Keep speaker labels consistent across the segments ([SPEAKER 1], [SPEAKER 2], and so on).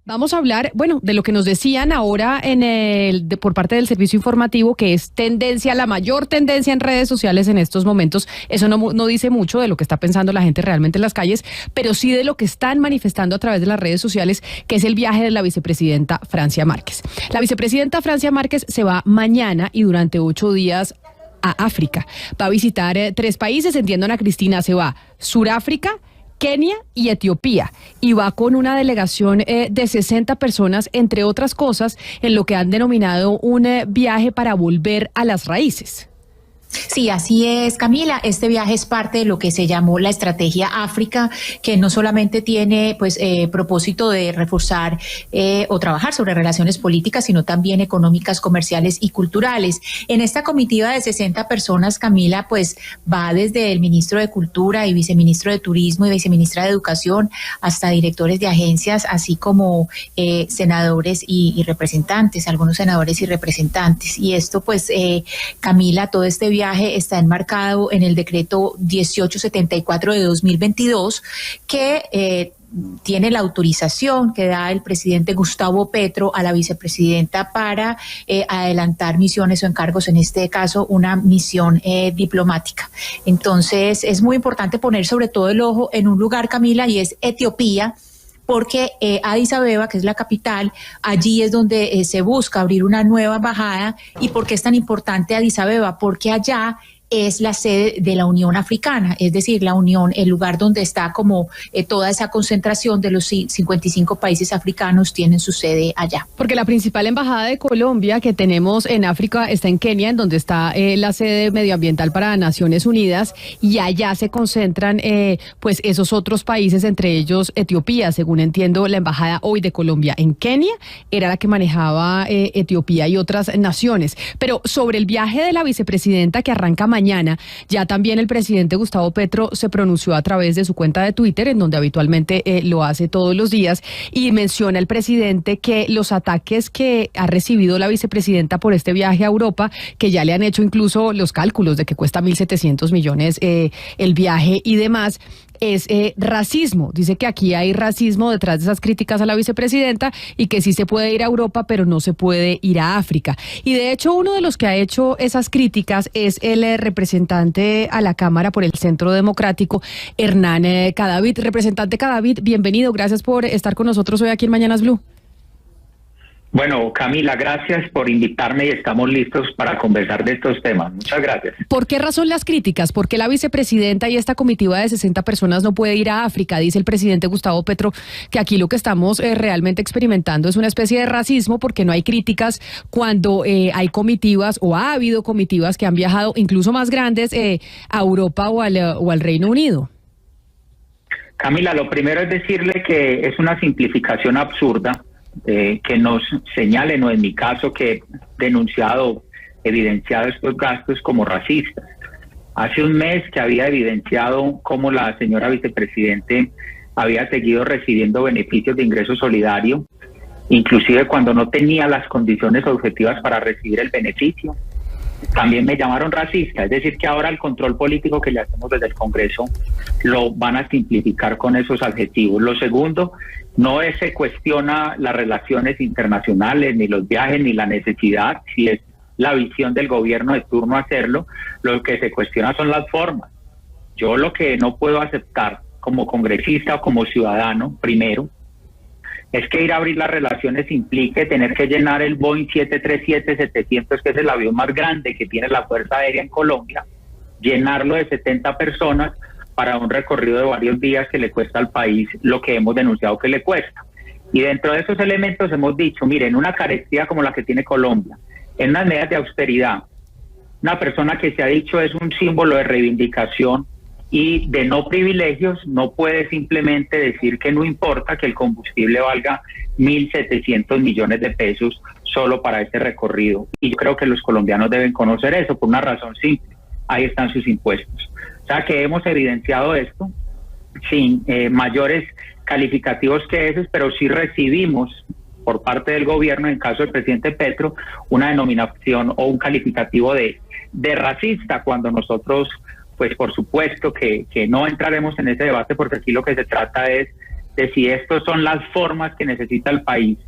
[SPEAKER 1] Vamos a hablar, bueno, de lo que nos decían ahora por parte del servicio informativo, que es la mayor tendencia en redes sociales en estos momentos. Eso no dice mucho de lo que está pensando la gente realmente en las calles, pero sí de lo que están manifestando a través de las redes sociales, que es el viaje de la vicepresidenta Francia Márquez. La vicepresidenta Francia Márquez se va mañana y durante 8 días a África. Va a visitar 3 países, entiendo, Ana Cristina, se va Suráfrica, Kenia y Etiopía, y va con una delegación de 60 personas, entre otras cosas, en lo que han denominado un viaje para volver a las raíces.
[SPEAKER 2] Sí, así es, Camila. Este viaje es parte de lo que se llamó la Estrategia África, que no solamente tiene propósito de reforzar o trabajar sobre relaciones políticas, sino también económicas, comerciales y culturales. En esta comitiva de 60 personas, Camila, pues va desde el ministro de Cultura y viceministro de Turismo y viceministra de Educación hasta directores de agencias, así como senadores y representantes, algunos senadores y representantes. Y esto, pues, Camila, todo este viaje está enmarcado en el decreto 1874 de 2022 que tiene la autorización que da el presidente Gustavo Petro a la vicepresidenta para adelantar misiones o encargos, en este caso una misión diplomática. Entonces es muy importante poner sobre todo el ojo en un lugar, Camila, y es Etiopía, porque Addis Abeba, que es la capital, allí es donde se busca abrir una nueva embajada. ¿Y por qué es tan importante Addis Abeba? Porque allá es la sede de la Unión Africana, es decir, la Unión, el lugar donde está como toda esa concentración de los 55 países africanos tienen su sede allá.
[SPEAKER 1] Porque la principal embajada de Colombia que tenemos en África está en Kenia, en donde está la sede medioambiental para Naciones Unidas, y allá se concentran pues esos otros países, entre ellos Etiopía. Según entiendo, la embajada hoy de Colombia en Kenia era la que manejaba Etiopía y otras naciones. Pero sobre el viaje de la vicepresidenta que arranca mañana, ya también el presidente Gustavo Petro se pronunció a través de su cuenta de Twitter, en donde habitualmente lo hace todos los días, y menciona el presidente que los ataques que ha recibido la vicepresidenta por este viaje a Europa, que ya le han hecho incluso los cálculos de que cuesta 1.700 millones el viaje y demás, es racismo. Dice que aquí hay racismo detrás de esas críticas a la vicepresidenta y que sí se puede ir a Europa, pero no se puede ir a África. Y de hecho, uno de los que ha hecho esas críticas es el representante a la Cámara por el Centro Democrático, Hernán Cadavid. Representante Cadavid, bienvenido. Gracias por estar con nosotros hoy aquí en Mañanas Blue.
[SPEAKER 3] Bueno, Camila, gracias por invitarme y estamos listos para conversar de estos temas. Muchas gracias.
[SPEAKER 1] ¿Por qué razón las críticas? ¿Por qué la vicepresidenta y esta comitiva de 60 personas no puede ir a África? Dice el presidente Gustavo Petro que aquí lo que estamos realmente experimentando es una especie de racismo, porque no hay críticas cuando hay comitivas, o ha habido comitivas que han viajado incluso más grandes a Europa o al Reino Unido.
[SPEAKER 3] Camila, lo primero es decirle que es una simplificación absurda que nos señalen, o en mi caso, que he denunciado, evidenciado estos gastos como racistas. Hace un mes que había evidenciado cómo la señora vicepresidente había seguido recibiendo beneficios de ingreso solidario, inclusive cuando no tenía las condiciones objetivas para recibir el beneficio. También me llamaron racista, es decir, que ahora el control político que le hacemos desde el Congreso lo van a simplificar con esos adjetivos. Lo segundo, no se cuestiona las relaciones internacionales, ni los viajes, ni la necesidad, si es la visión del gobierno de turno hacerlo. Lo que se cuestiona son las formas. Yo lo que no puedo aceptar como congresista o como ciudadano, primero, es que ir a abrir las relaciones implique tener que llenar el Boeing 737-700, que es el avión más grande que tiene la Fuerza Aérea en Colombia, llenarlo de 70 personas para un recorrido de varios días que le cuesta al país lo que hemos denunciado que le cuesta. Y dentro de esos elementos hemos dicho, miren, una carestía como la que tiene Colombia, en unas medidas de austeridad, una persona que se ha dicho es un símbolo de reivindicación y de no privilegios, no puede simplemente decir que no importa que el combustible valga 1.700 millones de pesos solo para este recorrido. Y yo creo que los colombianos deben conocer eso por una razón simple: ahí están sus impuestos. O sea que hemos evidenciado esto sin mayores calificativos que esos, pero sí recibimos por parte del gobierno, en caso del presidente Petro, una denominación o un calificativo de racista, cuando nosotros, pues por supuesto que no entraremos en ese debate, porque aquí lo que se trata es de si estas son las formas que necesita el país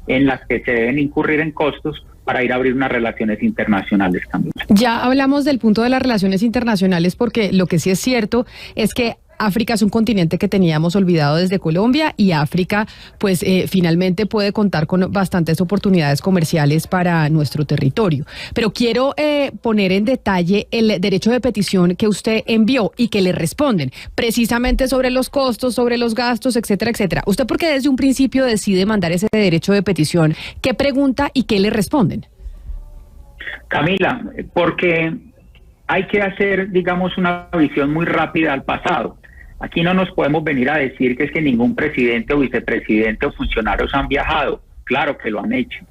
[SPEAKER 3] en las que se deben incurrir en costos para ir a abrir unas relaciones internacionales también.
[SPEAKER 1] Ya hablamos del punto de las relaciones internacionales, porque lo que sí es cierto es que África es un continente que teníamos olvidado desde Colombia, y África pues finalmente puede contar con bastantes oportunidades comerciales para nuestro territorio. Pero quiero poner en detalle el derecho de petición que usted envió y que le responden precisamente sobre los costos, sobre los gastos, etcétera, etcétera. ¿Usted por qué desde un principio decide mandar ese derecho de petición? ¿Qué pregunta y qué le responden?
[SPEAKER 3] Camila, porque hay que hacer, digamos, una visión muy rápida al pasado. Aquí no nos podemos venir a decir que es que ningún presidente o vicepresidente o funcionarios han viajado. Claro que lo han hecho.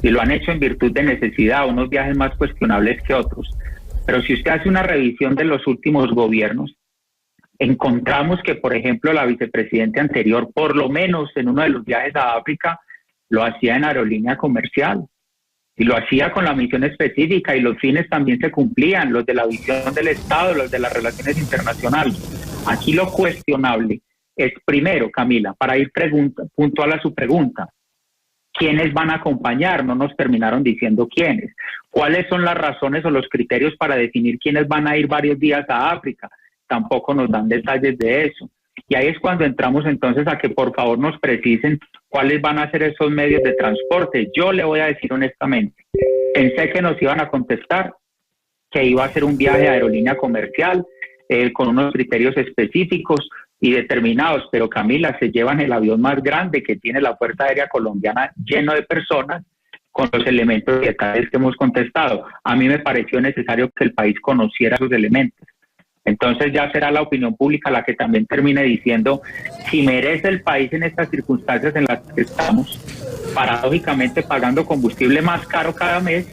[SPEAKER 3] Y lo han hecho en virtud de necesidad, unos viajes más cuestionables que otros. Pero si usted hace una revisión de los últimos gobiernos, encontramos que, por ejemplo, la vicepresidenta anterior, por lo menos en uno de los viajes a África, lo hacía en aerolínea comercial. Y lo hacía con la misión específica, y los fines también se cumplían, los de la visión del Estado, los de las relaciones internacionales. Aquí lo cuestionable es, primero, Camila, para ir puntual a su pregunta, ¿quiénes van a acompañar? No nos terminaron diciendo quiénes. ¿Cuáles son las razones o los criterios para definir quiénes van a ir varios días a África? Tampoco nos dan detalles de eso. Y ahí es cuando entramos entonces a que por favor nos precisen cuáles van a ser esos medios de transporte. Yo le voy a decir honestamente, pensé que nos iban a contestar que iba a ser un viaje de aerolínea comercial con unos criterios específicos y determinados, pero Camila, se llevan el avión más grande que tiene la Fuerza Aérea Colombiana, lleno de personas, con los elementos y detalles que hemos contestado. A mí me pareció necesario que el país conociera esos elementos. Entonces ya será la opinión pública la que también termine diciendo si merece el país en estas circunstancias en las que estamos, paradójicamente pagando combustible más caro cada mes,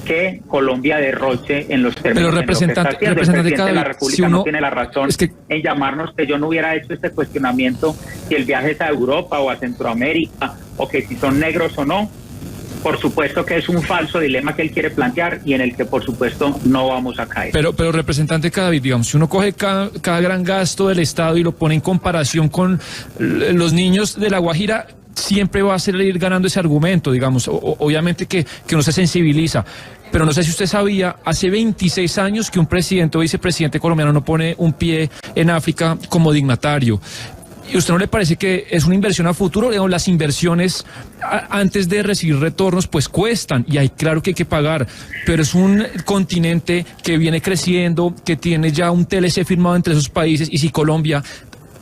[SPEAKER 3] que Colombia derroche en los términos.
[SPEAKER 4] Pero representante,
[SPEAKER 3] el presidente de la República, si uno, no tiene la razón en llamarnos que yo no hubiera hecho este cuestionamiento si el viaje es a Europa o a Centroamérica, o que si son negros o no. Por supuesto que es un falso dilema que él quiere plantear y en el que por supuesto no vamos a caer.
[SPEAKER 4] Pero representante Cadavid, digamos, si uno coge cada gran gasto del Estado y lo pone en comparación con los niños de La Guajira, siempre va a ir ganando ese argumento, digamos. Obviamente que uno se sensibiliza. Pero no sé si usted sabía, hace 26 años que un presidente o vicepresidente colombiano no pone un pie en África como dignatario. ¿Y usted no le parece que es una inversión a futuro? Digamos, las inversiones antes de recibir retornos pues cuestan, y hay claro que hay que pagar, pero es un continente que viene creciendo, que tiene ya un TLC firmado entre esos países, y si Colombia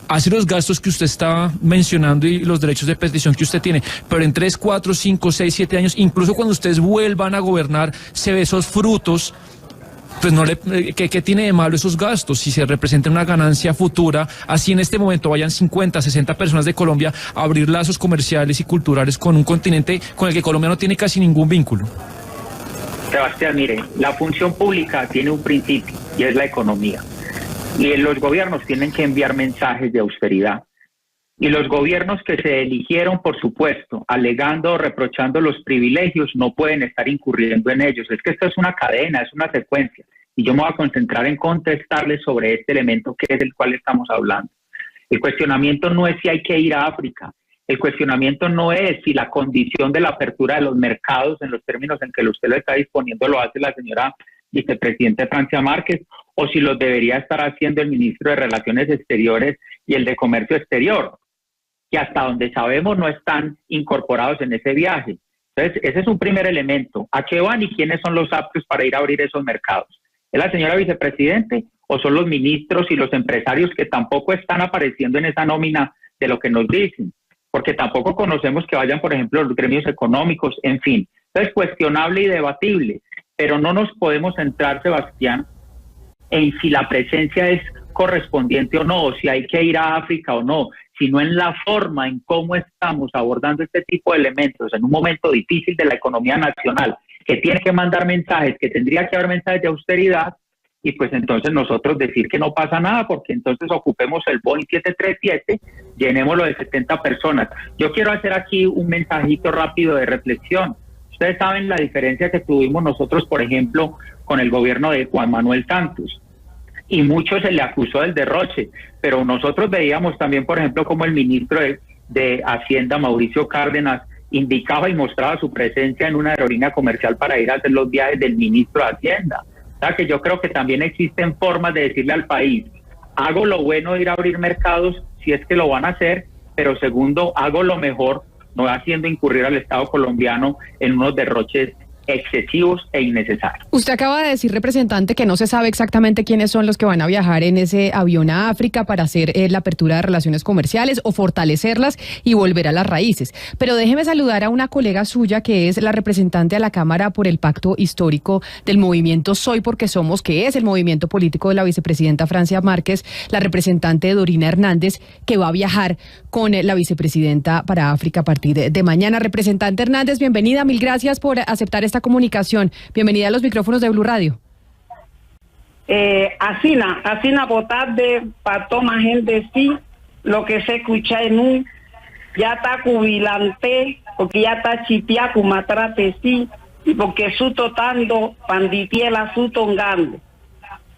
[SPEAKER 4] hace los gastos que usted está mencionando y los derechos de petición que usted tiene, pero en 3, 4, 5, 6, 7 años, incluso cuando ustedes vuelvan a gobernar, se ve esos frutos, pues no ¿qué tiene de malo esos gastos? Si se representa una ganancia futura, así en este momento vayan 50, 60 personas de Colombia a abrir lazos comerciales y culturales con un continente con el que Colombia no tiene casi ningún vínculo.
[SPEAKER 3] Sebastián, mire, la función pública tiene un principio y es la economía. Y los gobiernos tienen que enviar mensajes de austeridad. Y los gobiernos que se eligieron, por supuesto, alegando o reprochando los privilegios, no pueden estar incurriendo en ellos. Es que esto es una cadena, es una secuencia. Y yo me voy a concentrar en contestarles sobre este elemento que es del cual estamos hablando. El cuestionamiento no es si hay que ir a África. El cuestionamiento no es si la condición de la apertura de los mercados en los términos en que usted lo está disponiendo lo hace la señora vicepresidenta Francia Márquez, o si los debería estar haciendo el ministro de Relaciones Exteriores y el de Comercio Exterior, que hasta donde sabemos no están incorporados en ese viaje. Entonces, ese es un primer elemento. ¿A qué van y quiénes son los aptos para ir a abrir esos mercados? ¿Es la señora vicepresidente o son los ministros y los empresarios que tampoco están apareciendo en esa nómina de lo que nos dicen? Porque tampoco conocemos que vayan, por ejemplo, los gremios económicos, en fin. Entonces, cuestionable y debatible, pero no nos podemos centrar, Sebastián, en si la presencia es correspondiente o no, o si hay que ir a África o no, sino en la forma en cómo estamos abordando este tipo de elementos en un momento difícil de la economía nacional, que tiene que mandar mensajes, que tendría que haber mensajes de austeridad, y pues entonces nosotros decir que no pasa nada, porque entonces ocupemos el Boeing 737, llenémoslo de 70 personas. Yo quiero hacer aquí un mensajito rápido de reflexión. Ustedes saben la diferencia que tuvimos nosotros, por ejemplo, con el gobierno de Juan Manuel Santos. y mucho se le acusó del derroche, pero nosotros veíamos también, por ejemplo, como el ministro de Hacienda, Mauricio Cárdenas, indicaba y mostraba su presencia en una aerolínea comercial para ir a hacer los viajes del ministro de Hacienda. O sea que yo creo que también existen formas de decirle al país, hago lo bueno de ir a abrir mercados si es que lo van a hacer, pero segundo, hago lo mejor no haciendo incurrir al Estado colombiano en unos derroches excesivos e innecesarios.
[SPEAKER 1] Usted acaba de decir, representante, que no se sabe exactamente quiénes son los que van a viajar en ese avión a África para hacer la apertura de relaciones comerciales o fortalecerlas y volver a las raíces. Pero déjeme saludar a una colega suya que es la representante a la Cámara por el Pacto Histórico del movimiento Soy Porque Somos, que es el movimiento político de la vicepresidenta Francia Márquez, la representante Dorina Hernández, que va a viajar con la vicepresidenta para África a partir de mañana. Representante Hernández, bienvenida, mil gracias por aceptar esta comunicación. Bienvenida a los micrófonos de Blue Radio.
[SPEAKER 5] Asina votar de para tomar gente sí, lo que se escucha en un ya está jubilante, porque ya está chitia como atrate sí, y porque su totando panditiela su tongando.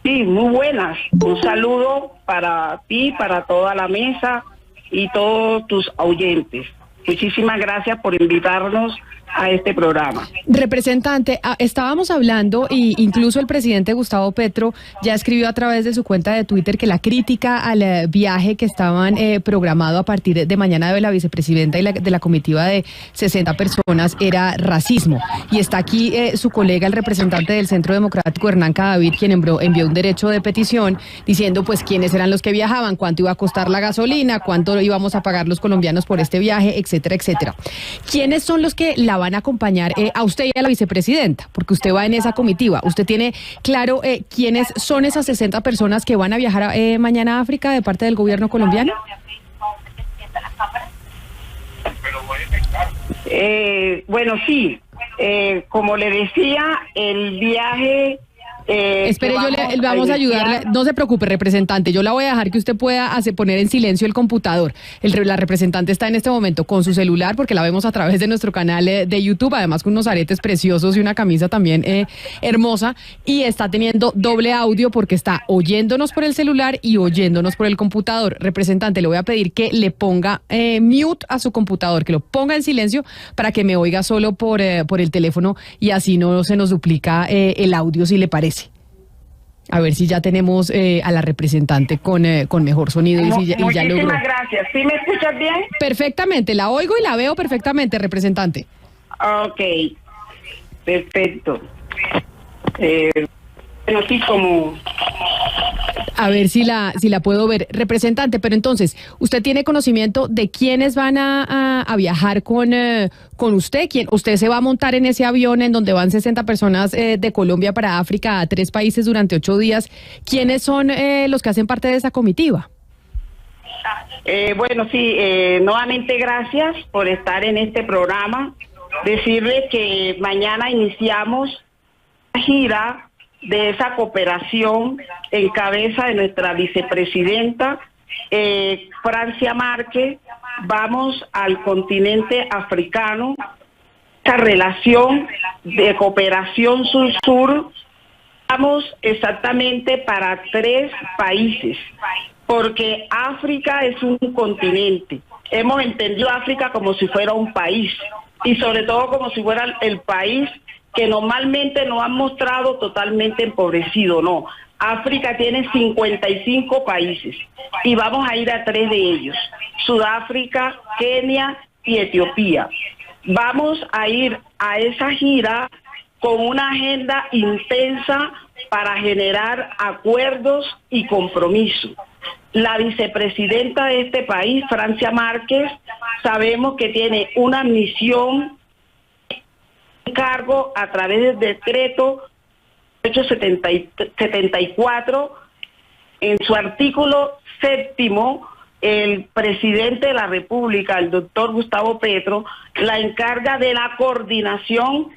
[SPEAKER 5] Sí, muy buenas. Un saludo para ti, para toda la mesa y todos tus oyentes. Muchísimas gracias por invitarnos a este programa.
[SPEAKER 1] Representante, estábamos hablando y incluso el presidente Gustavo Petro ya escribió a través de su cuenta de Twitter que la crítica al viaje que estaban programado a partir de mañana de la vicepresidenta y de la comitiva de 60 personas era racismo. Y está aquí su colega, el representante del Centro Democrático, Hernán Cadavid, quien envió un derecho de petición diciendo pues quiénes eran los que viajaban, cuánto iba a costar la gasolina, cuánto íbamos a pagar los colombianos por este viaje, etcétera, etcétera. ¿Quiénes son los que la van a acompañar a usted y a la vicepresidenta? Porque usted va en esa comitiva. ¿Usted tiene claro quiénes son esas 60 personas que van a viajar mañana a África de parte del gobierno colombiano?
[SPEAKER 5] Bueno, sí. Como le decía, el viaje...
[SPEAKER 1] Espere, vamos a ayudarle. No se preocupe, representante. Yo la voy a dejar que usted pueda poner en silencio el computador. La representante está en este momento con su celular porque la vemos a través de nuestro canal de YouTube, además con unos aretes preciosos y una camisa también hermosa. Y está teniendo doble audio porque está oyéndonos por el celular y oyéndonos por el computador. Representante, le voy a pedir que le ponga mute a su computador, que lo ponga en silencio para que me oiga solo por el teléfono y así no se nos duplica el audio, si le parece. A ver si ya tenemos a la representante con mejor sonido y ya logró.
[SPEAKER 5] Muchísimas gracias. ¿Sí me escuchas bien?
[SPEAKER 1] Perfectamente, la oigo y la veo perfectamente, representante.
[SPEAKER 5] Ok, perfecto. Bueno, sí, como...
[SPEAKER 1] A ver si la puedo ver. Representante, pero entonces, ¿usted tiene conocimiento de quiénes van a viajar con usted? ¿Usted se va a montar en ese avión en donde van 60 personas de Colombia para África a 3 países durante 8 días? ¿Quiénes son los que hacen parte de esa comitiva?
[SPEAKER 5] Bueno, sí, nuevamente gracias por estar en este programa. Decirle que mañana iniciamos la gira de esa cooperación en cabeza de nuestra vicepresidenta Francia Márquez. Vamos al continente africano, esta relación de cooperación sur-sur. Vamos exactamente para 3 países, porque África es un continente. Hemos entendido África como si fuera un país y sobre todo como si fuera el país que normalmente nos han mostrado totalmente empobrecido. No, África tiene 55 países y vamos a ir a 3 de ellos: Sudáfrica, Kenia y Etiopía. Vamos a ir a esa gira con una agenda intensa para generar acuerdos y compromisos. La vicepresidenta de este país, Francia Márquez, sabemos que tiene una misión, cargo a través del decreto 874, en su artículo 7º, el presidente de la República, el doctor Gustavo Petro, la encarga de la coordinación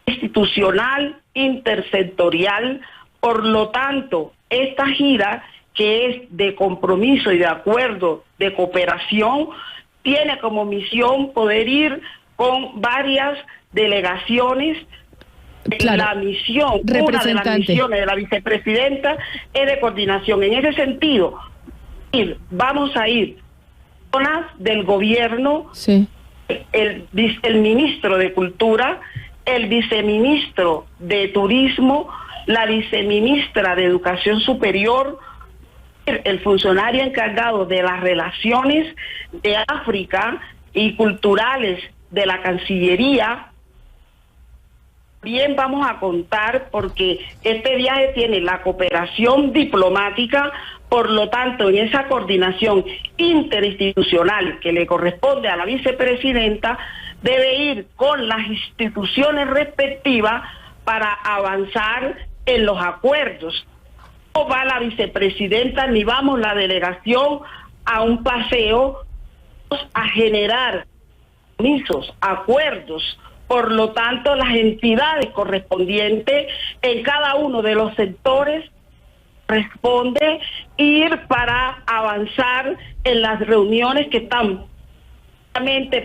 [SPEAKER 5] institucional intersectorial. Por lo tanto, esta gira, que es de compromiso y de acuerdo de cooperación, tiene como misión poder ir con varias delegaciones
[SPEAKER 1] Claro.
[SPEAKER 5] La misión, una de las
[SPEAKER 1] Representante.
[SPEAKER 5] misiones de la vicepresidenta es de coordinación. En ese sentido, vamos a ir zonas del gobierno,
[SPEAKER 1] Sí.
[SPEAKER 5] el ministro de Cultura, el viceministro de Turismo, la viceministra de Educación Superior, el funcionario encargado de las relaciones de África y culturales de la Cancillería. Bien vamos a contar porque este viaje tiene la cooperación diplomática, por lo tanto, en esa coordinación interinstitucional que le corresponde a la vicepresidenta, debe ir con las instituciones respectivas para avanzar en los acuerdos. No va la vicepresidenta ni vamos la delegación a un paseo a generar compromisos, acuerdos. Por lo tanto, las entidades correspondientes en cada uno de los sectores responde ir para avanzar en las reuniones que están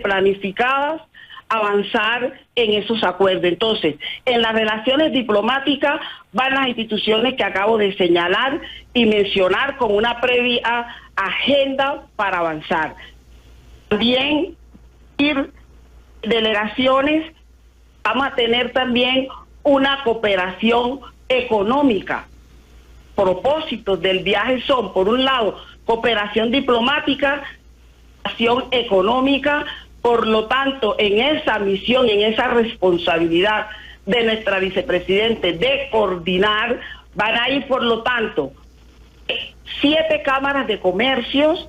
[SPEAKER 5] planificadas, avanzar en esos acuerdos. Entonces, en las relaciones diplomáticas van las instituciones que acabo de señalar y mencionar con una previa agenda para avanzar. También ir delegaciones, vamos a tener también una cooperación económica. Propósitos del viaje son, por un lado, cooperación diplomática, cooperación económica. Por lo tanto, en esa misión, en esa responsabilidad de nuestra vicepresidenta de coordinar, van a ir, por lo tanto, 7 cámaras de comercios,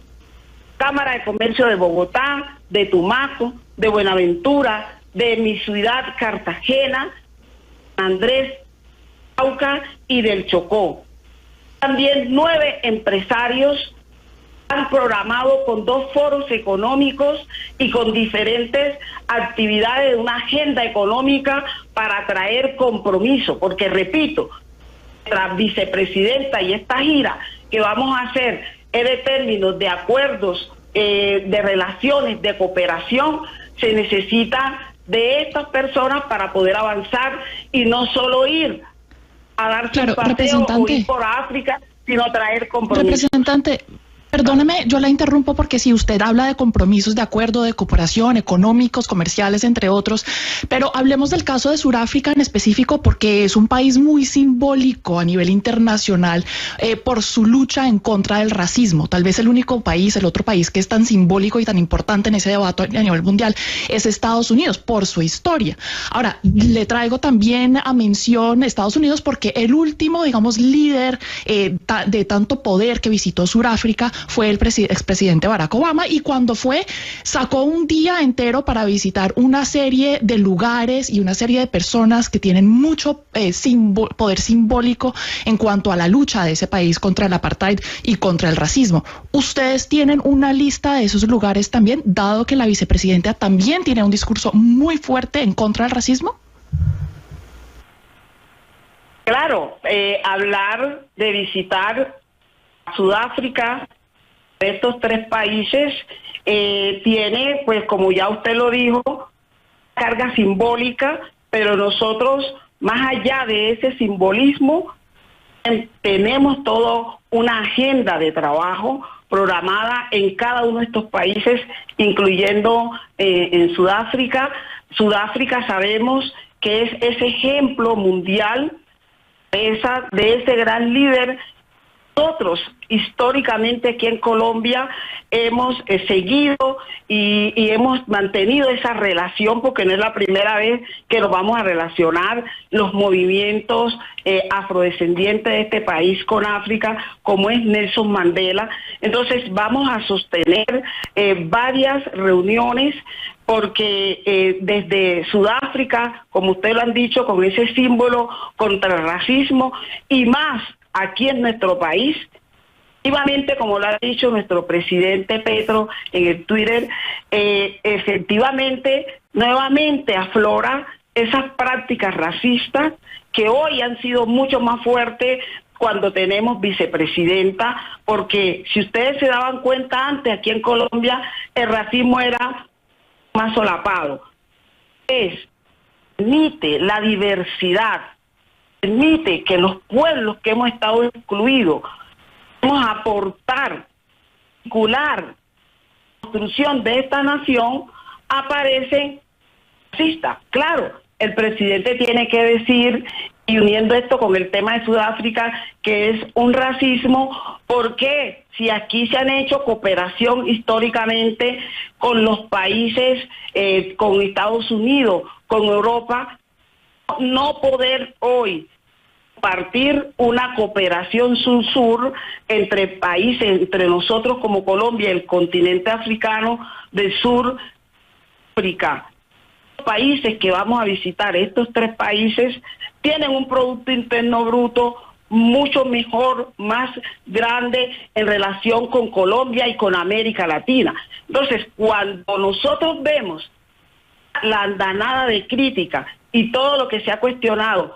[SPEAKER 5] Cámara de Comercio de Bogotá, de Tumaco, de Buenaventura, de mi ciudad Cartagena, Andrés, Cauca y del Chocó. También 9 empresarios han programado con 2 foros económicos y con diferentes actividades de una agenda económica para traer compromiso, porque repito, nuestra vicepresidenta y esta gira que vamos a hacer es de términos de acuerdos, de relaciones, de cooperación. Se necesita de estas personas para poder avanzar y no solo ir a darse un paseo o ir por África, sino traer compromisos.
[SPEAKER 6] Representante, perdóneme, yo la interrumpo porque si usted habla de compromisos de acuerdo, de cooperación, económicos, comerciales, entre otros, pero hablemos del caso de Sudáfrica en específico porque es un país muy simbólico a nivel internacional por su lucha en contra del racismo. Tal vez el único país, el otro país que es tan simbólico y tan importante en ese debate a nivel mundial es Estados Unidos por su historia. Ahora, le traigo también a mención Estados Unidos porque el último, digamos, líder de tanto poder que visitó Sudáfrica fue el expresidente Barack Obama, y cuando fue, sacó un día entero para visitar una serie de lugares y una serie de personas que tienen mucho poder simbólico en cuanto a la lucha de ese país contra el apartheid y contra el racismo. ¿Ustedes tienen una lista de esos lugares también, dado que la vicepresidenta también tiene un discurso muy fuerte en contra del racismo?
[SPEAKER 5] Claro, hablar de visitar Sudáfrica, estos 3 países, tiene, pues como ya usted lo dijo, carga simbólica, pero nosotros, más allá de ese simbolismo, tenemos toda una agenda de trabajo programada en cada uno de estos países, incluyendo en Sudáfrica. Sudáfrica sabemos que es ese ejemplo mundial de ese gran líder. Nosotros, históricamente aquí en Colombia, hemos seguido y hemos mantenido esa relación, porque no es la primera vez que nos vamos a relacionar los movimientos afrodescendientes de este país con África, como es Nelson Mandela. Entonces vamos a sostener varias reuniones, porque desde Sudáfrica, como ustedes lo han dicho, con ese símbolo contra el racismo y más, aquí en nuestro país, efectivamente, como lo ha dicho nuestro presidente Petro en el Twitter, efectivamente, nuevamente aflora esas prácticas racistas que hoy han sido mucho más fuertes cuando tenemos vicepresidenta, porque si ustedes se daban cuenta antes, aquí en Colombia, el racismo era más solapado. permite la diversidad, permite que los pueblos que hemos estado excluidos vamos a aportar, vincular la construcción de esta nación, aparecen racistas. Claro, el presidente tiene que decir, y uniendo esto con el tema de Sudáfrica, que es un racismo, porque si aquí se han hecho cooperación históricamente con los países, con Estados Unidos, con Europa, no poder hoy compartir una cooperación sur-sur entre países, entre nosotros como Colombia, el continente africano del sur, África. Países que vamos a visitar, estos 3 países, tienen un Producto Interno Bruto mucho mejor, más grande en relación con Colombia y con América Latina. Entonces, cuando nosotros vemos la andanada de crítica y todo lo que se ha cuestionado,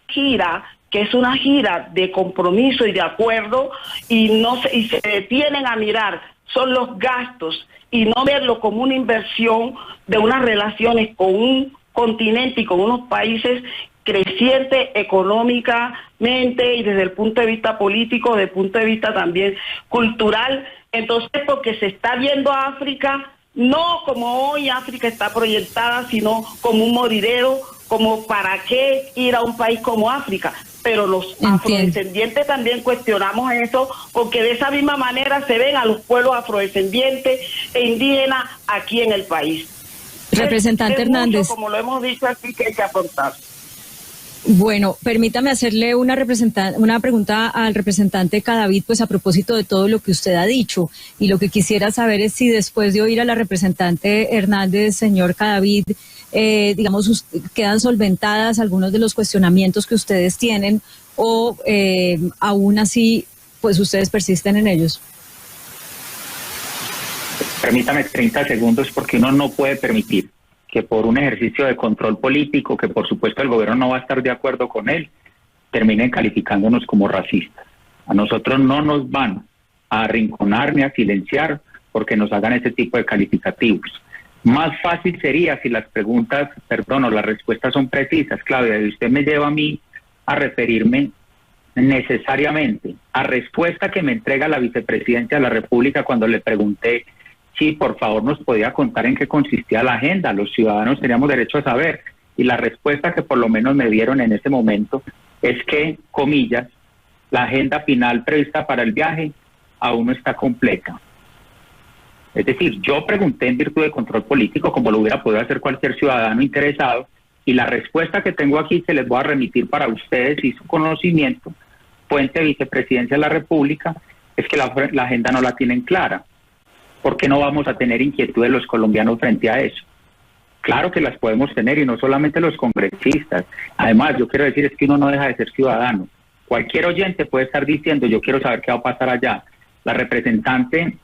[SPEAKER 5] gira, que es una gira de compromiso y de acuerdo, y se detienen a mirar, son los gastos, y no verlo como una inversión de unas relaciones con un continente y con unos países crecientes económicamente y desde el punto de vista político, desde el punto de vista también cultural. Entonces, porque se está viendo a África no como hoy África está proyectada, sino como un moridero, como para qué ir a un país como África. Pero los afrodescendientes también cuestionamos eso, porque de esa misma manera se ven a los pueblos afrodescendientes e indígenas aquí en el país.
[SPEAKER 7] Representante Hernández.
[SPEAKER 5] Mucho, como lo hemos dicho aquí, que hay que aportar.
[SPEAKER 7] Bueno, permítame hacerle una pregunta al representante Cadavid, pues a propósito de todo lo que usted ha dicho, y lo que quisiera saber es si después de oír a la representante Hernández, señor Cadavid, digamos, quedan solventadas algunos de los cuestionamientos que ustedes tienen, o aún así, pues ustedes persisten en ellos.
[SPEAKER 3] Permítame 30 segundos, porque uno no puede permitir que por un ejercicio de control político, que por supuesto el gobierno no va a estar de acuerdo con él, terminen calificándonos como racistas. A nosotros no nos van a arrinconar ni a silenciar porque nos hagan ese tipo de calificativos. Más fácil sería si las preguntas, o las respuestas son precisas. Claudia, y usted me lleva a mí a referirme necesariamente a respuesta que me entrega la vicepresidencia de la República cuando le pregunté si por favor nos podía contar en qué consistía la agenda. Los ciudadanos teníamos derecho a saber, y la respuesta que por lo menos me dieron en ese momento es que, comillas, la agenda final prevista para el viaje aún no está completa. Es decir, yo pregunté en virtud de control político, como lo hubiera podido hacer cualquier ciudadano interesado, y la respuesta que tengo aquí se les voy a remitir para ustedes y su conocimiento, fuente vicepresidencia de la República, es que la agenda no la tienen clara. ¿Por qué no vamos a tener inquietudes los colombianos frente a eso? Claro que las podemos tener, y no solamente los congresistas. Además, yo quiero decir, es que uno no deja de ser ciudadano. Cualquier oyente puede estar diciendo, yo quiero saber qué va a pasar allá. La representante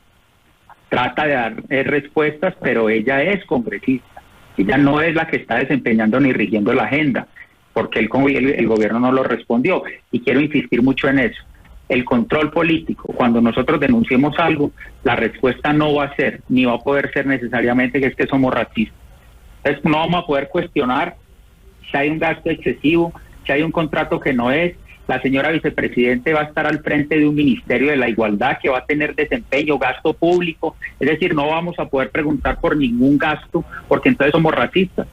[SPEAKER 3] trata de dar respuestas, pero ella es congresista. Ella no es la que está desempeñando ni rigiendo la agenda, porque el gobierno no lo respondió. Y quiero insistir mucho en eso. El control político, cuando nosotros denunciemos algo, la respuesta no va a ser, ni va a poder ser necesariamente que es que somos racistas. Entonces no vamos a poder cuestionar si hay un gasto excesivo, si hay un contrato que no es. La señora vicepresidente va a estar al frente de un ministerio de la igualdad que va a tener desempeño, gasto público. Es decir, no vamos a poder preguntar por ningún gasto, porque entonces somos racistas.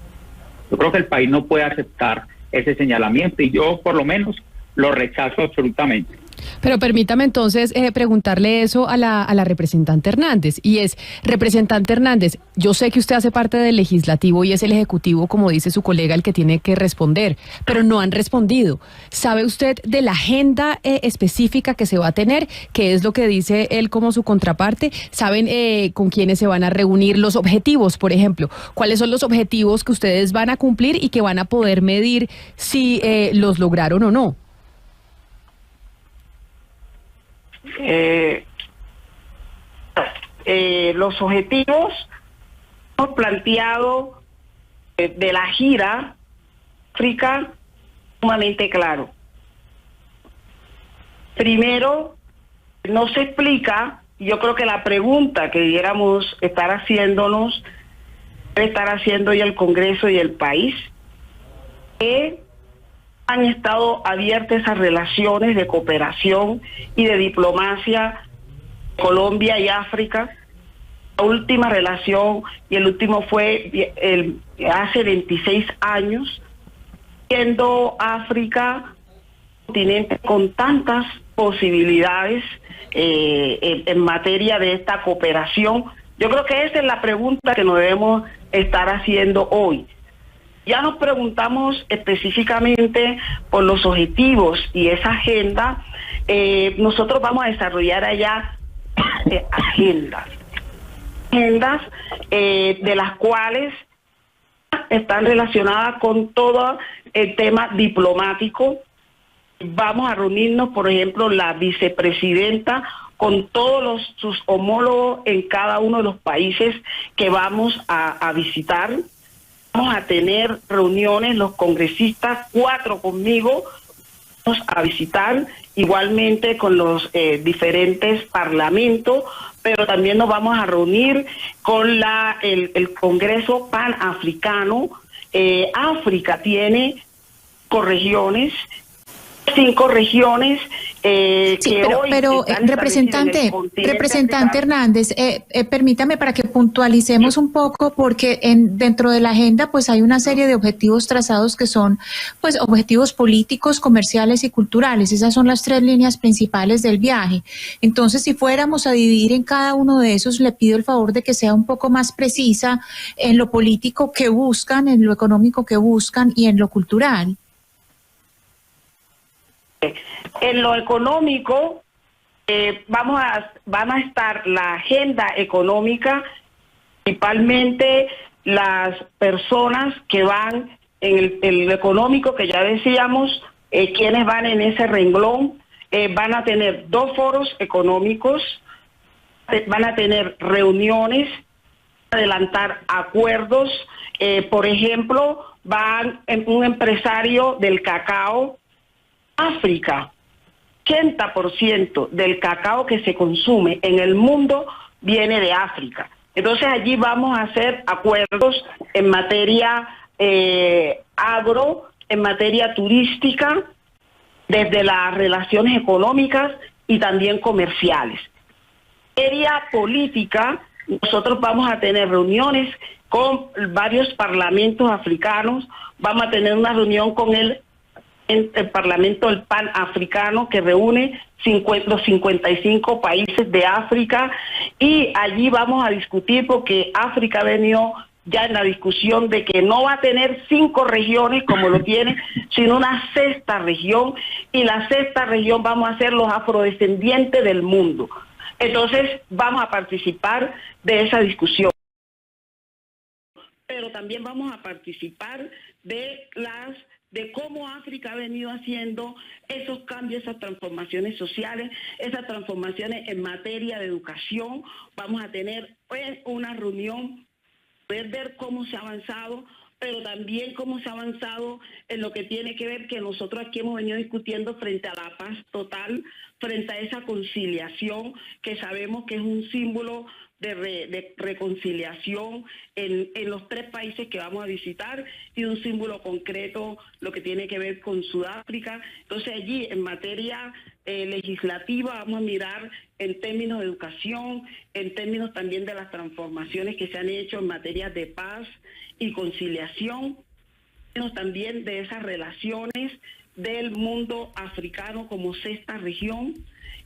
[SPEAKER 3] Yo creo que el país no puede aceptar ese señalamiento, y yo por lo menos lo rechazo absolutamente.
[SPEAKER 1] Pero permítame entonces preguntarle eso a la representante Hernández, y es, representante Hernández, yo sé que usted hace parte del legislativo y es el ejecutivo, como dice su colega, el que tiene que responder, pero no han respondido. ¿Sabe usted de la agenda específica que se va a tener? ¿Qué es lo que dice él como su contraparte? ¿Saben con quiénes se van a reunir? Los objetivos, por ejemplo, ¿cuáles son los objetivos que ustedes van a cumplir y que van a poder medir si los lograron o no?
[SPEAKER 5] Los objetivos hemos planteado de la gira África sumamente claro. Primero, no se explica, yo creo que la pregunta que debiéramos estar haciendo y el Congreso y el país, que han estado abiertas esas relaciones de cooperación y de diplomacia Colombia y África. La última relación y el último fue hace 26 años, siendo África un continente con tantas posibilidades en materia de esta cooperación. Yo creo que esa es la pregunta que nos debemos estar haciendo hoy. Ya nos preguntamos específicamente por los objetivos y esa agenda. Nosotros vamos a desarrollar allá agendas de las cuales están relacionadas con todo el tema diplomático. Vamos a reunirnos, por ejemplo, la vicepresidenta con todos sus homólogos en cada uno de los países que vamos a visitar. Vamos a tener reuniones, los congresistas, 4 conmigo, vamos a visitar igualmente con los diferentes parlamentos, pero también nos vamos a reunir con el Congreso Panafricano. África tiene 5 regiones
[SPEAKER 2] sí, pero representante Hernández, permítame para que puntualicemos un poco, porque dentro de la agenda pues hay una serie de objetivos trazados que son pues objetivos políticos, comerciales y culturales. Esas son las 3 líneas principales del viaje. Entonces, si fuéramos a dividir en cada uno de esos, le pido el favor de que sea un poco más precisa en lo político que buscan, en lo económico que buscan y en lo cultural.
[SPEAKER 5] En lo económico, van a estar la agenda económica, principalmente las personas que van en el económico, que ya decíamos, quienes van en ese renglón. Van a tener 2 foros económicos, van a tener reuniones, adelantar acuerdos. Por ejemplo, van un empresario del cacao. África, 80% del cacao que se consume en el mundo viene de África. Entonces allí vamos a hacer acuerdos en materia agro, en materia turística, desde las relaciones económicas y también comerciales. En materia política, nosotros vamos a tener reuniones con varios parlamentos africanos. Vamos a tener una reunión con el Parlamento del Panafricano, que reúne los 55 países de África, y allí vamos a discutir, porque África ha venido ya en la discusión de que no va a tener 5 regiones como lo tiene, sino una 6ª región, y la 6ª región vamos a ser los afrodescendientes del mundo. Entonces vamos a participar de esa discusión, pero también vamos a participar de cómo África ha venido haciendo esos cambios, esas transformaciones sociales, esas transformaciones en materia de educación. Vamos a tener una reunión, poder ver cómo se ha avanzado, pero también cómo se ha avanzado en lo que tiene que ver, que nosotros aquí hemos venido discutiendo, frente a la paz total, frente a esa conciliación, que sabemos que es un símbolo de reconciliación en los 3 países que vamos a visitar, y un símbolo concreto lo que tiene que ver con Sudáfrica. Entonces allí, en materia legislativa, vamos a mirar en términos de educación, en términos también de las transformaciones que se han hecho en materia de paz y conciliación, también de esas relaciones del mundo africano como 6ª región.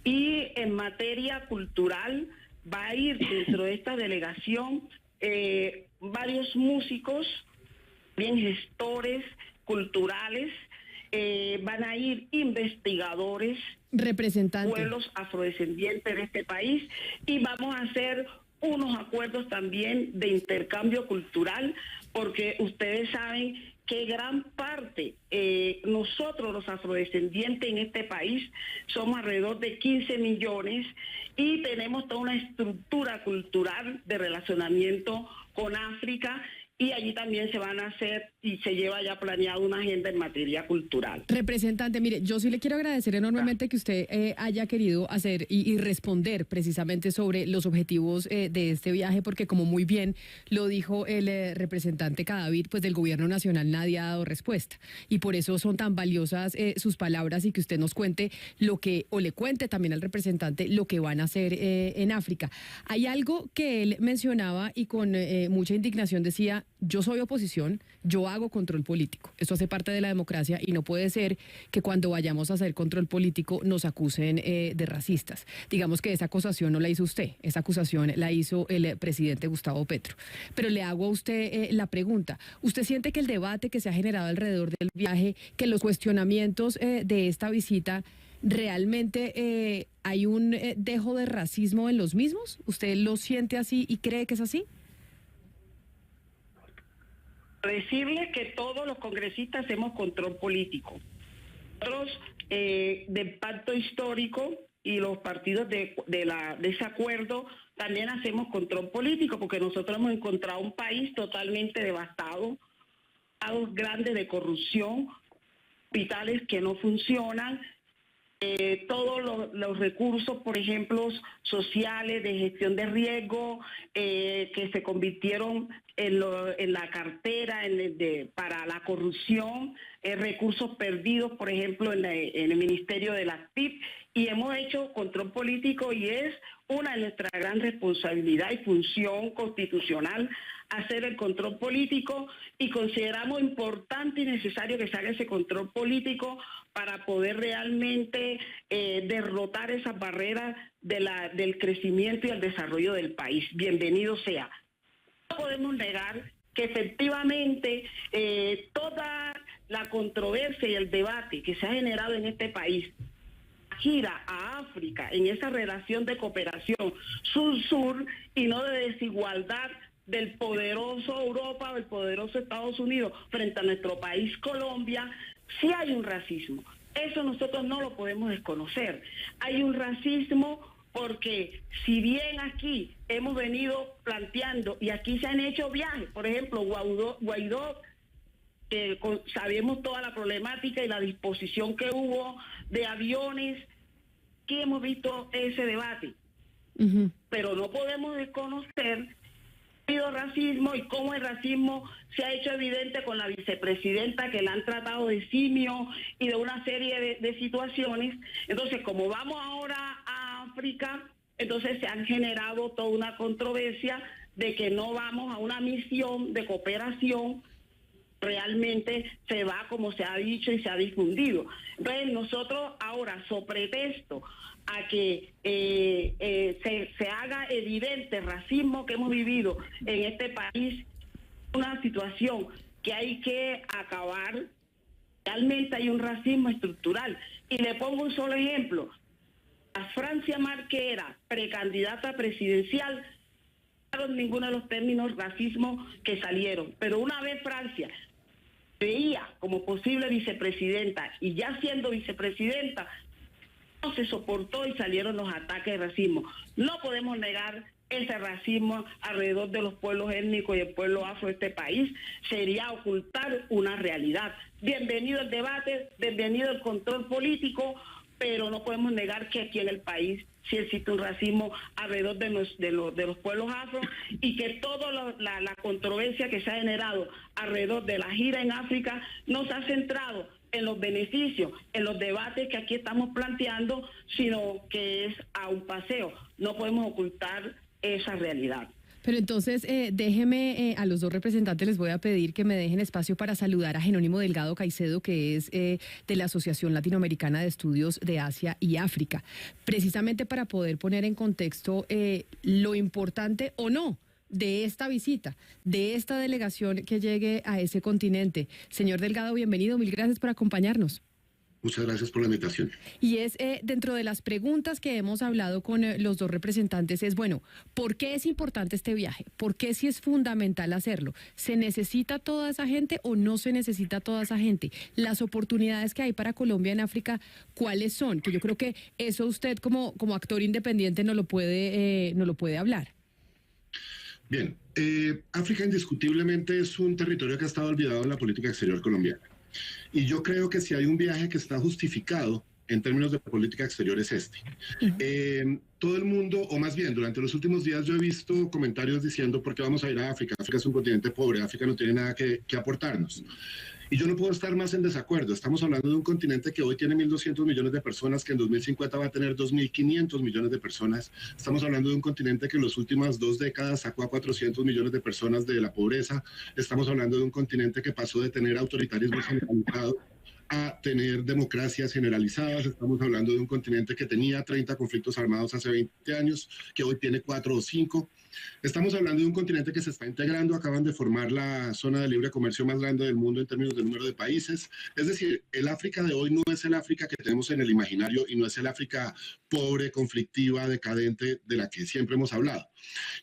[SPEAKER 5] Y en materia cultural, va a ir dentro de esta delegación varios músicos, bien gestores culturales, van a ir investigadores,
[SPEAKER 1] representantes,
[SPEAKER 5] pueblos afrodescendientes de este país, y vamos a hacer unos acuerdos también de intercambio cultural, porque ustedes saben que gran parte, nosotros los afrodescendientes en este país somos alrededor de 15 millones, y tenemos toda una estructura cultural de relacionamiento con África, y allí también se van a hacer y se lleva ya planeada una agenda en materia cultural.
[SPEAKER 1] Representante, mire, yo sí le quiero agradecer enormemente que usted haya querido hacer y responder precisamente sobre los objetivos de este viaje, porque como muy bien lo dijo el representante Cadavid, pues del gobierno nacional nadie ha dado respuesta, y por eso son tan valiosas sus palabras, y que usted nos cuente lo que, o le cuente también al representante lo que van a hacer en África. Hay algo que él mencionaba y con mucha indignación decía: yo soy oposición, yo hago control político. Esto hace parte de la democracia y no puede ser que cuando vayamos a hacer control político nos acusen de racistas. Digamos que esa acusación no la hizo usted, esa acusación la hizo el presidente Gustavo Petro. Pero le hago a usted la pregunta: ¿usted siente que el debate que se ha generado alrededor del viaje, que los cuestionamientos de esta visita, realmente hay un dejo de racismo en los mismos? ¿Usted lo siente así y cree que es así?
[SPEAKER 5] Decirle que todos los congresistas hacemos control político. Nosotros, del pacto histórico y los partidos de ese acuerdo, también hacemos control político, porque nosotros hemos encontrado un país totalmente devastado, estados grandes de corrupción, hospitales que no funcionan, todos los recursos, por ejemplo, sociales, de gestión de riesgo, que se convirtieron en la cartera para la corrupción, recursos perdidos, por ejemplo, en el Ministerio de las TIC, y hemos hecho control político, y es una de nuestras gran responsabilidad y función constitucional hacer el control político, y consideramos importante y necesario que se haga ese control político para poder realmente derrotar esas barreras del crecimiento y el desarrollo del país. Bienvenido sea. No podemos negar que efectivamente toda la controversia y el debate que se ha generado en este país gira a África en esa relación de cooperación sur-sur y no de desigualdad del poderoso Europa o el poderoso Estados Unidos frente a nuestro país Colombia. Sí hay un racismo, eso nosotros no lo podemos desconocer. Hay un racismo porque si bien aquí hemos venido planteando, y aquí se han hecho viajes, por ejemplo, Guaidó, sabemos toda la problemática y la disposición que hubo de aviones, que hemos visto ese debate, pero no podemos desconocer ha habido racismo y cómo el racismo se ha hecho evidente con la vicepresidenta, que la han tratado de simio y de una serie de situaciones. Entonces, como vamos ahora a África, entonces se han generado toda una controversia de que no vamos a una misión de cooperación. Realmente se va como se ha dicho y se ha difundido. Entonces nosotros ahora, sobre pretexto a que se haga evidente el racismo que hemos vivido en este país, una situación que hay que acabar. Realmente hay un racismo estructural. Y le pongo un solo ejemplo. A Francia Marquera, precandidata presidencial, no ninguno de los términos racismo que salieron. Pero una vez Francia veía como posible vicepresidenta, y ya siendo vicepresidenta, no se soportó y salieron los ataques de racismo. No podemos negar ese racismo alrededor de los pueblos étnicos y el pueblo afro de este país. Sería ocultar una realidad. Bienvenido el debate, bienvenido el control político, pero no podemos negar que aquí en el país sí existe un racismo alrededor de los pueblos afro, y que toda la controversia que se ha generado alrededor de la gira en África no se ha centrado en los beneficios, en los debates que aquí estamos planteando, sino que es a un paseo. No podemos ocultar esa realidad.
[SPEAKER 1] Pero entonces, déjeme, a los dos representantes les voy a pedir que me dejen espacio para saludar a Jerónimo Delgado Caicedo, que es de la Asociación Latinoamericana de Estudios de Asia y África, precisamente para poder poner en contexto lo importante o no de esta visita, de esta delegación que llegue a ese continente. Señor Delgado, bienvenido, mil gracias por acompañarnos.
[SPEAKER 8] Muchas gracias por la invitación.
[SPEAKER 1] Y es dentro de las preguntas que hemos hablado con los dos representantes, es bueno, ¿por qué es importante este viaje? ¿Por qué sí es fundamental hacerlo? ¿Se necesita toda esa gente o no se necesita toda esa gente? Las oportunidades que hay para Colombia en África, ¿cuáles son? Que yo creo que eso usted como actor independiente no lo puede hablar.
[SPEAKER 8] Bien, África indiscutiblemente es un territorio que ha estado olvidado en la política exterior colombiana. Y yo creo que si hay un viaje que está justificado en términos de política exterior es este. Todo el mundo, o más bien, durante los últimos días yo he visto comentarios diciendo ¿por qué vamos a ir a África? África es un continente pobre, África no tiene nada que aportarnos. Y yo no puedo estar más en desacuerdo. Estamos hablando de un continente que hoy tiene 1.200 millones de personas, que en 2050 va a tener 2.500 millones de personas. Estamos hablando de un continente que en las últimas 2 décadas sacó a 400 millones de personas de la pobreza. Estamos hablando de un continente que pasó de tener autoritarismo generalizado a tener democracias generalizadas. Estamos hablando de un continente que tenía 30 conflictos armados hace 20 años, que hoy tiene 4 o 5. Estamos hablando de un continente que se está integrando, acaban de formar la zona de libre comercio más grande del mundo en términos de número de países. Es decir, el África de hoy no es el África que tenemos en el imaginario y no es el África pobre, conflictiva, decadente de la que siempre hemos hablado.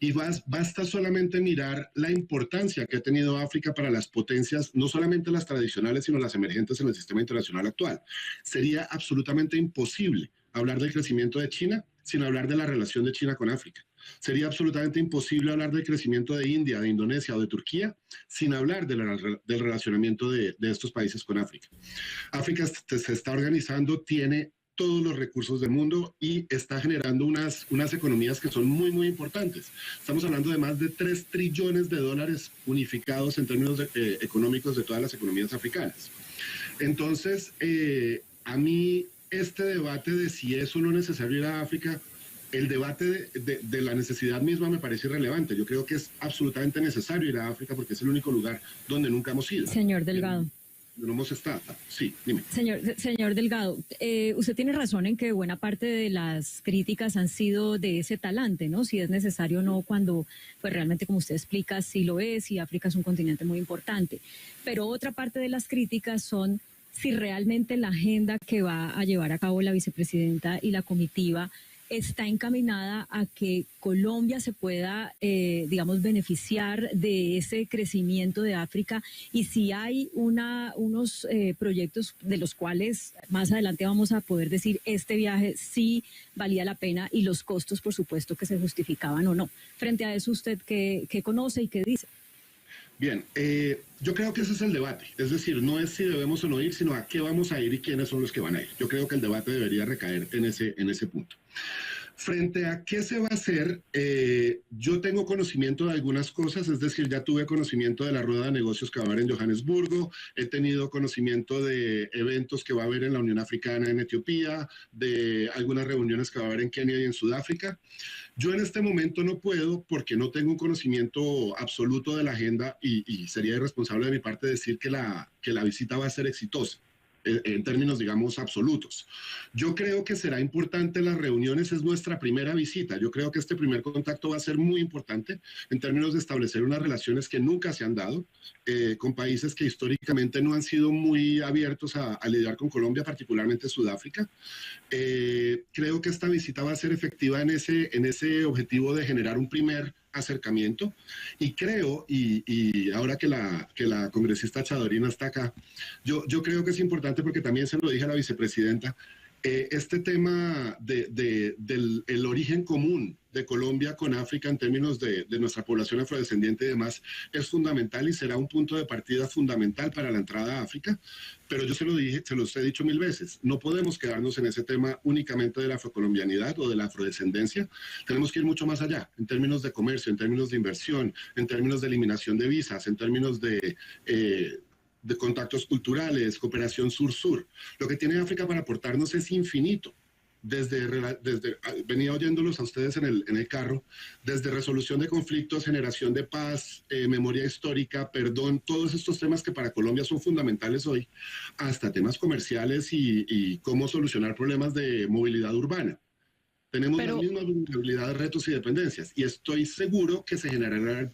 [SPEAKER 8] Y basta solamente mirar la importancia que ha tenido África para las potencias, no solamente las tradicionales, sino las emergentes en el sistema internacional actual. Sería absolutamente imposible hablar del crecimiento de China sin hablar de la relación de China con África. Sería absolutamente imposible hablar del crecimiento de India, de Indonesia o de Turquía sin hablar del relacionamiento de estos países con África. África se está organizando, tiene todos los recursos del mundo y está generando unas economías que son muy, muy importantes. Estamos hablando de más de 3 trillones de dólares unificados en términos económicos de todas las economías africanas. Entonces, a mí este debate de si es o no necesario ir a África, el debate de la necesidad misma me parece irrelevante. Yo creo que es absolutamente necesario ir a África porque es el único lugar donde nunca hemos ido.
[SPEAKER 7] Señor Delgado.
[SPEAKER 8] No hemos estado. Sí, dime.
[SPEAKER 7] Señor Delgado, usted tiene razón en que buena parte de las críticas han sido de ese talante, ¿no? Si es necesario o no, cuando, pues realmente, como usted explica, sí lo es y África es un continente muy importante. Pero otra parte de las críticas son si realmente la agenda que va a llevar a cabo la vicepresidenta y la comitiva está encaminada a que Colombia se pueda, digamos, beneficiar de ese crecimiento de África, y si hay unos proyectos de los cuales más adelante vamos a poder decir este viaje sí valía la pena y los costos, por supuesto, que se justificaban o no. Frente a eso, ¿usted qué conoce y qué dice?
[SPEAKER 8] Bien, yo creo que ese es el debate. Es decir, no es si debemos o no ir, sino a qué vamos a ir y quiénes son los que van a ir. Yo creo que el debate debería recaer en ese punto. Frente a qué se va a hacer, yo tengo conocimiento de algunas cosas, es decir, ya tuve conocimiento de la rueda de negocios que va a haber en Johannesburgo, he tenido conocimiento de eventos que va a haber en la Unión Africana en Etiopía, de algunas reuniones que va a haber en Kenia y en Sudáfrica. Yo en este momento no puedo porque no tengo un conocimiento absoluto de la agenda y sería irresponsable de mi parte decir que la visita va a ser exitosa en términos, digamos, absolutos. Yo creo que será importante las reuniones, es nuestra primera visita. Yo creo que este primer contacto va a ser muy importante en términos de establecer unas relaciones que nunca se han dado con países que históricamente no han sido muy abiertos a lidiar con Colombia, particularmente Sudáfrica. Creo que esta visita va a ser efectiva en ese objetivo de generar un primer acercamiento, y creo, y ahora que la congresista Chadorina está acá, yo creo que es importante porque también se lo dije a la vicepresidenta, este tema del origen común de Colombia con África en términos de nuestra población afrodescendiente y demás es fundamental y será un punto de partida fundamental para la entrada a África, pero yo se los he dicho 1000 veces, no podemos quedarnos en ese tema únicamente de la afrocolombianidad o de la afrodescendencia, tenemos que ir mucho más allá, en términos de comercio, en términos de inversión, en términos de eliminación de visas, en términos de contactos culturales, cooperación sur-sur. Lo que tiene África para aportarnos es infinito. Venía oyéndolos a ustedes en el carro, desde resolución de conflictos, generación de paz, memoria histórica, perdón, todos estos temas que para Colombia son fundamentales hoy, hasta temas comerciales y cómo solucionar problemas de movilidad urbana. Tenemos las mismas vulnerabilidades, retos y dependencias, y estoy seguro que se generará el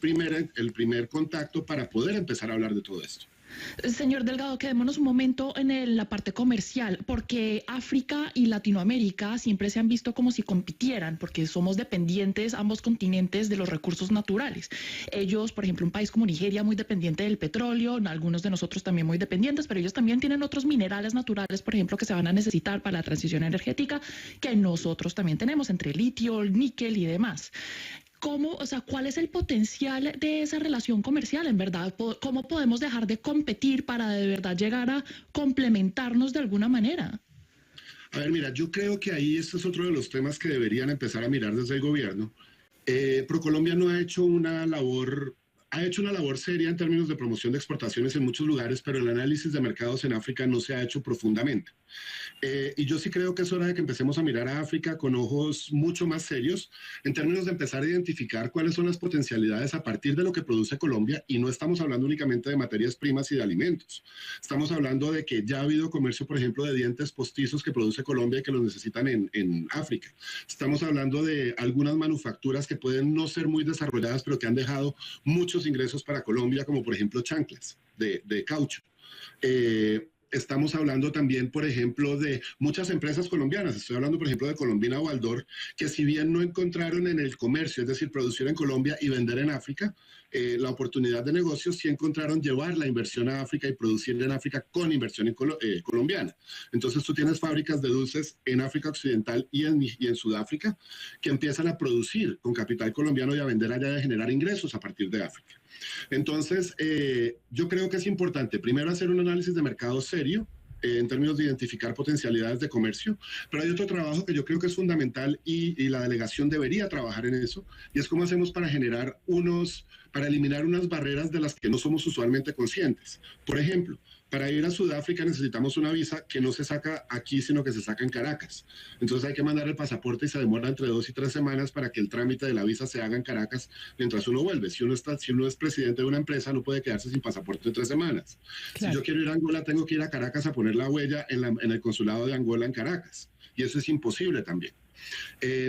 [SPEAKER 8] primer contacto para poder empezar a hablar de todo esto.
[SPEAKER 6] Señor Delgado, quedémonos un momento en la parte comercial, porque África y Latinoamérica siempre se han visto como si compitieran, porque somos dependientes ambos continentes de los recursos naturales. Ellos, por ejemplo, un país como Nigeria muy dependiente del petróleo, algunos de nosotros también muy dependientes, pero ellos también tienen otros minerales naturales, por ejemplo, que se van a necesitar para la transición energética, que nosotros también tenemos, entre litio, níquel y demás. ¿cómo, o sea, cuál es el potencial de esa relación comercial, en verdad? ¿Cómo podemos dejar de competir para de verdad llegar a complementarnos de alguna manera?
[SPEAKER 8] A ver, mira, yo creo que ahí este es otro de los temas que deberían empezar a mirar desde el gobierno. ProColombia no ha hecho una labor seria en términos de promoción de exportaciones en muchos lugares, pero el análisis de mercados en África no se ha hecho profundamente. Y yo sí creo que es hora de que empecemos a mirar a África con ojos mucho más serios en términos de empezar a identificar cuáles son las potencialidades a partir de lo que produce Colombia, y no estamos hablando únicamente de materias primas y de alimentos. Estamos hablando de que ya ha habido comercio, por ejemplo, de dientes postizos que produce Colombia y que los necesitan en África. Estamos hablando de algunas manufacturas que pueden no ser muy desarrolladas, pero que han dejado muchos ingresos para Colombia, como por ejemplo chanclas de caucho. Estamos hablando también, por ejemplo, de muchas empresas colombianas. Estoy hablando, por ejemplo, de Colombina Baldor, que si bien no encontraron en el comercio, es decir, producir en Colombia y vender en África, la oportunidad de negocio, sí encontraron llevar la inversión a África y producir en África con inversión colombiana. Entonces tú tienes fábricas de dulces en África Occidental y en Sudáfrica que empiezan a producir con capital colombiano y a vender allá y a generar ingresos a partir de África. Entonces, yo creo que es importante primero hacer un análisis de mercado serio en términos de identificar potencialidades de comercio, pero hay otro trabajo que yo creo que es fundamental y la delegación debería trabajar en eso, y es cómo hacemos para para eliminar unas barreras de las que no somos usualmente conscientes. Por ejemplo, para ir a Sudáfrica necesitamos una visa que no se saca aquí, sino que se saca en Caracas. Entonces hay que mandar el pasaporte y se demora entre 2 y 3 semanas para que el trámite de la visa se haga en Caracas mientras uno vuelve. Si uno es presidente de una empresa, no puede quedarse sin pasaporte en 3 semanas. Claro. Si yo quiero ir a Angola, tengo que ir a Caracas a poner la huella en el consulado de Angola en Caracas. Y eso es imposible también.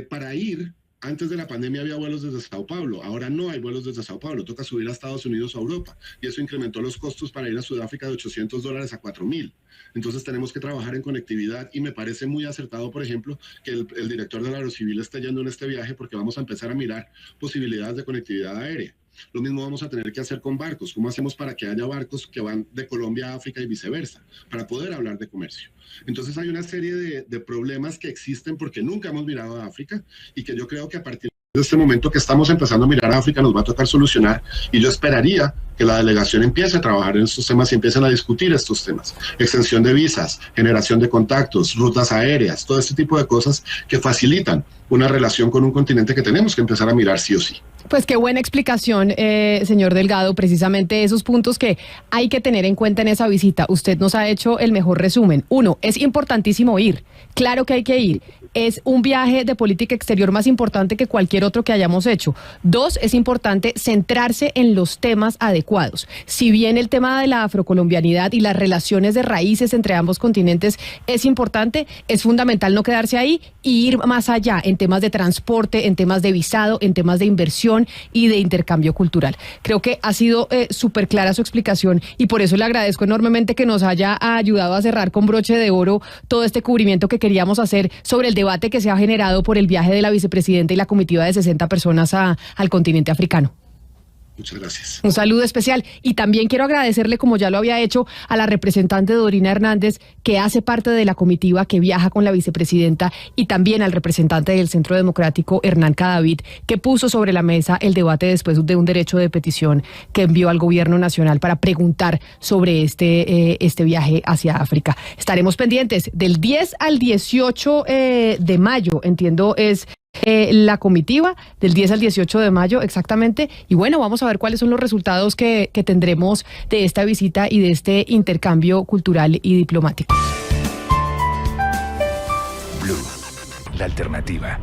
[SPEAKER 8] Para ir... Antes de la pandemia había vuelos desde Sao Paulo, ahora no hay vuelos desde Sao Paulo, toca subir a Estados Unidos o a Europa, y eso incrementó los costos para ir a Sudáfrica de $800 a $4,000. Entonces tenemos que trabajar en conectividad, y me parece muy acertado, por ejemplo, que el director del Aerocivil esté yendo en este viaje, porque vamos a empezar a mirar posibilidades de conectividad aérea. Lo mismo vamos a tener que hacer con barcos. ¿Cómo hacemos para que haya barcos que van de Colombia a África y viceversa? Para poder hablar de comercio. Entonces hay una serie de problemas que existen porque nunca hemos mirado a África, y que yo creo que a partir de este momento que estamos empezando a mirar a África nos va a tocar solucionar, y yo esperaría que la delegación empiece a trabajar en estos temas y empiecen a discutir estos temas. Extensión de visas, generación de contactos, rutas aéreas, todo este tipo de cosas que facilitan una relación con un continente que tenemos que empezar a mirar sí o sí.
[SPEAKER 1] Pues qué buena explicación, señor Delgado, precisamente esos puntos que hay que tener en cuenta en esa visita. Usted nos ha hecho el mejor resumen. 1, es importantísimo ir, claro que hay que ir. Es un viaje de política exterior más importante que cualquier otro que hayamos hecho. 2, es importante centrarse en los temas adecuados. Si bien el tema de la afrocolombianidad y las relaciones de raíces entre ambos continentes es importante, es fundamental no quedarse ahí y ir más allá en temas de transporte, en temas de visado, en temas de inversión y de intercambio cultural. Creo que ha sido súper clara su explicación, y por eso le agradezco enormemente que nos haya ayudado a cerrar con broche de oro todo este cubrimiento que queríamos hacer sobre el debate que se ha generado por el viaje de la vicepresidenta y la comitiva de 60 personas al continente africano.
[SPEAKER 8] Muchas gracias.
[SPEAKER 1] Un saludo especial, y también quiero agradecerle, como ya lo había hecho, a la representante Dorina Hernández, que hace parte de la comitiva que viaja con la vicepresidenta, y también al representante del Centro Democrático, Hernán Cadavid, que puso sobre la mesa el debate después de un derecho de petición que envió al gobierno nacional para preguntar sobre este viaje hacia África. Estaremos pendientes del 10 al 18 de mayo, entiendo es la comitiva, del 10 al 18 de mayo exactamente, y bueno, vamos a ver cuáles son los resultados que tendremos de esta visita y de este intercambio cultural y diplomático.
[SPEAKER 9] Blue, la alternativa.